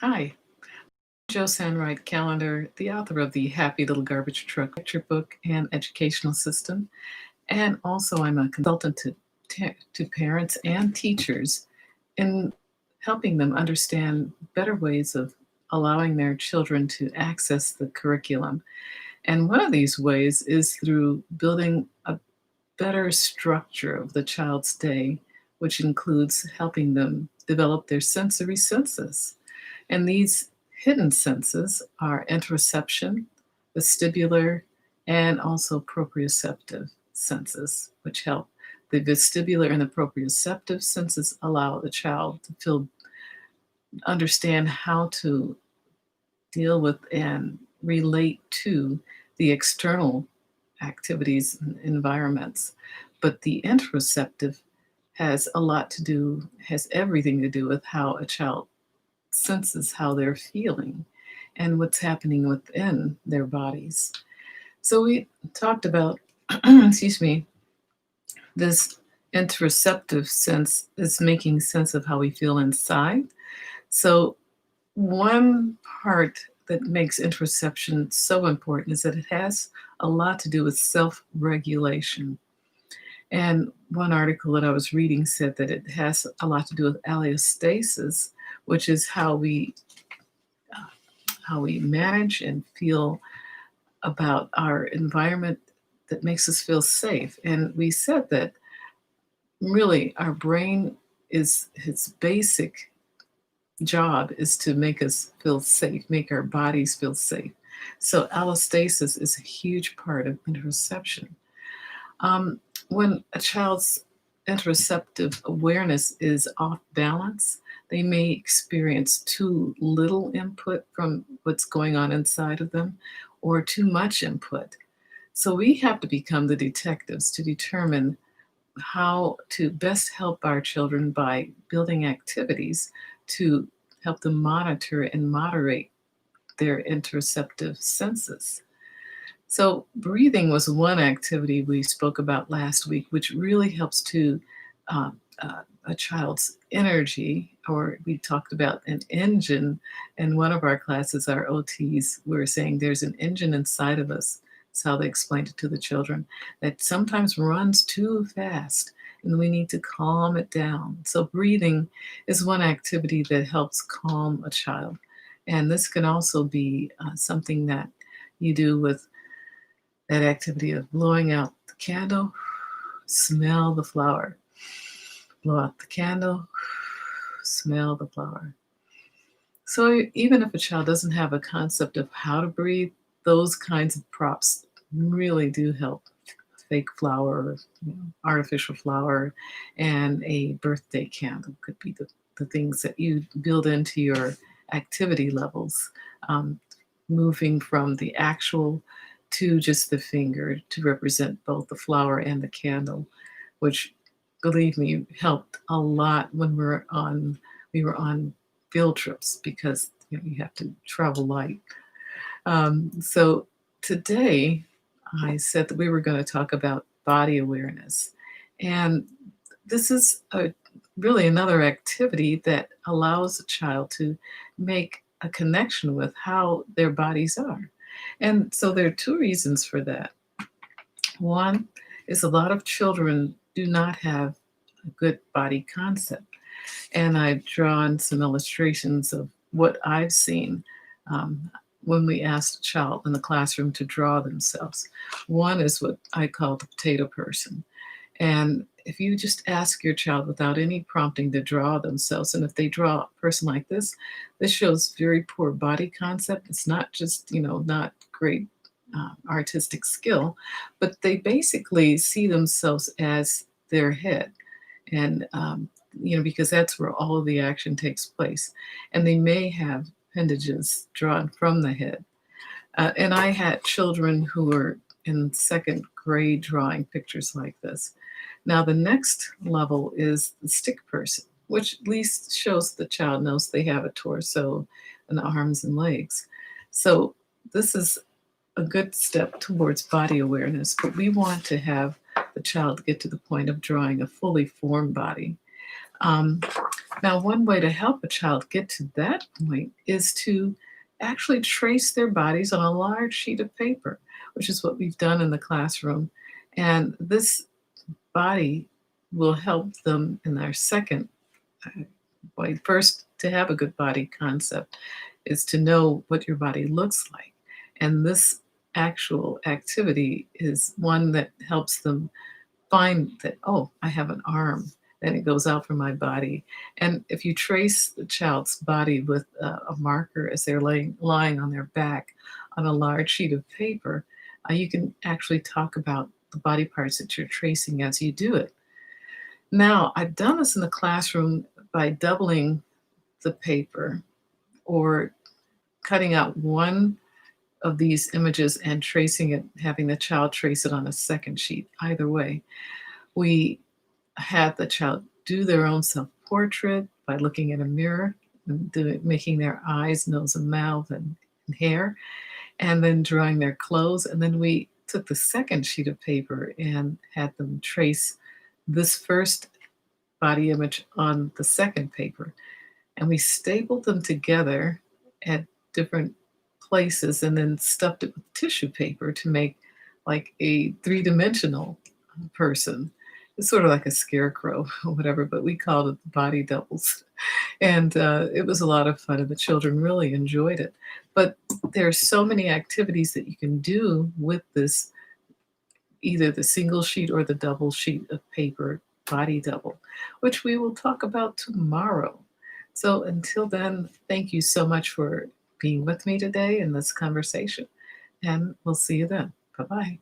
Hi, Josan Wright Callender, the author of the Happy Little Garbage Truck lecture book and educational system. And also, I'm a consultant to parents and teachers in helping them understand better ways of allowing their children to access the curriculum. And one of these ways is through building a better structure of the child's day, which includes helping them develop their sensory senses. And these hidden senses are interoception, vestibular, and also proprioceptive senses, which help. The vestibular and the proprioceptive senses allow the child to understand how to deal with and relate to the external activities and environments. But the interoceptive has everything to do with how a child senses how they're feeling and what's happening within their bodies. So we talked about, excuse me, this interoceptive sense is making sense of how we feel inside. So one part that makes interoception so important is that it has a lot to do with self-regulation. And one article that I was reading said that it has a lot to do with allostasis, which is how we manage and feel about our environment that makes us feel safe. And we said that really our brain is its basic job is to make us feel safe, make our bodies feel safe. So allostasis is a huge part of interoception. When a child's interoceptive awareness is off balance, they may experience too little input from what's going on inside of them or too much input. So we have to become the detectives to determine how to best help our children by building activities to help them monitor and moderate their interoceptive senses. So, breathing was one activity we spoke about last week, which really helps to a child's energy, or we talked about an engine. In one of our classes, our OTs, we were saying there's an engine inside of us. That's how they explained it to the children, that sometimes runs too fast and we need to calm it down. So, breathing is one activity that helps calm a child. And this can also be something that you do with that activity of blowing out the candle, smell the flower. Blow out the candle, smell the flower. So even if a child doesn't have a concept of how to breathe, those kinds of props really do help. Fake flower, artificial flower, and a birthday candle could be the things that you build into your activity levels, moving from the actual to just the finger to represent both the flower and the candle, which, believe me, helped a lot when we were on field trips because you have to travel light. So today I said that we were going to talk about body awareness, and this is really another activity that allows a child to make a connection with how their bodies are. And so there are two reasons for that. One is a lot of children do not have a good body concept. And I've drawn some illustrations of what I've seen when we asked a child in the classroom to draw themselves. One is what I call the potato person. And if you just ask your child without any prompting to draw themselves, and if they draw a person like this shows very poor body concept. It's not just, not great artistic skill, but they basically see themselves as their head. And, because that's where all of the action takes place. And they may have appendages drawn from the head. And I had children who were in second grade drawing pictures like this. Now, the next level is the stick person, which at least shows the child knows they have a torso and arms and legs. So this is a good step towards body awareness, but we want to have the child get to the point of drawing a fully formed body. Um, Now, one way to help a child get to that point is to actually trace their bodies on a large sheet of paper, which is what we've done in the classroom. And this body will help them in their second. Well, first, to have a good body concept is to know what your body looks like. And this actual activity is one that helps them find that, oh, I have an arm, then it goes out from my body. And if you trace the child's body with a marker as they're lying on their back on a large sheet of paper, you can actually talk about the body parts that you're tracing as you do it. Now, I've done this in the classroom by doubling the paper or cutting out one of these images and tracing it, having the child trace it on a second sheet. Either way, we had the child do their own self-portrait by looking in a mirror and making their eyes, nose, and mouth and hair, and then drawing their clothes. And then we took the second sheet of paper and had them trace this first body image on the second paper. And we stapled them together at different places and then stuffed it with tissue paper to make like a three-dimensional person. It's sort of like a scarecrow or whatever, but we called it body doubles. And it was a lot of fun, and the children really enjoyed it. But there are so many activities that you can do with this, either the single sheet or the double sheet of paper body double, which we will talk about tomorrow. So until then, thank you so much for being with me today in this conversation, and we'll see you then. Bye bye.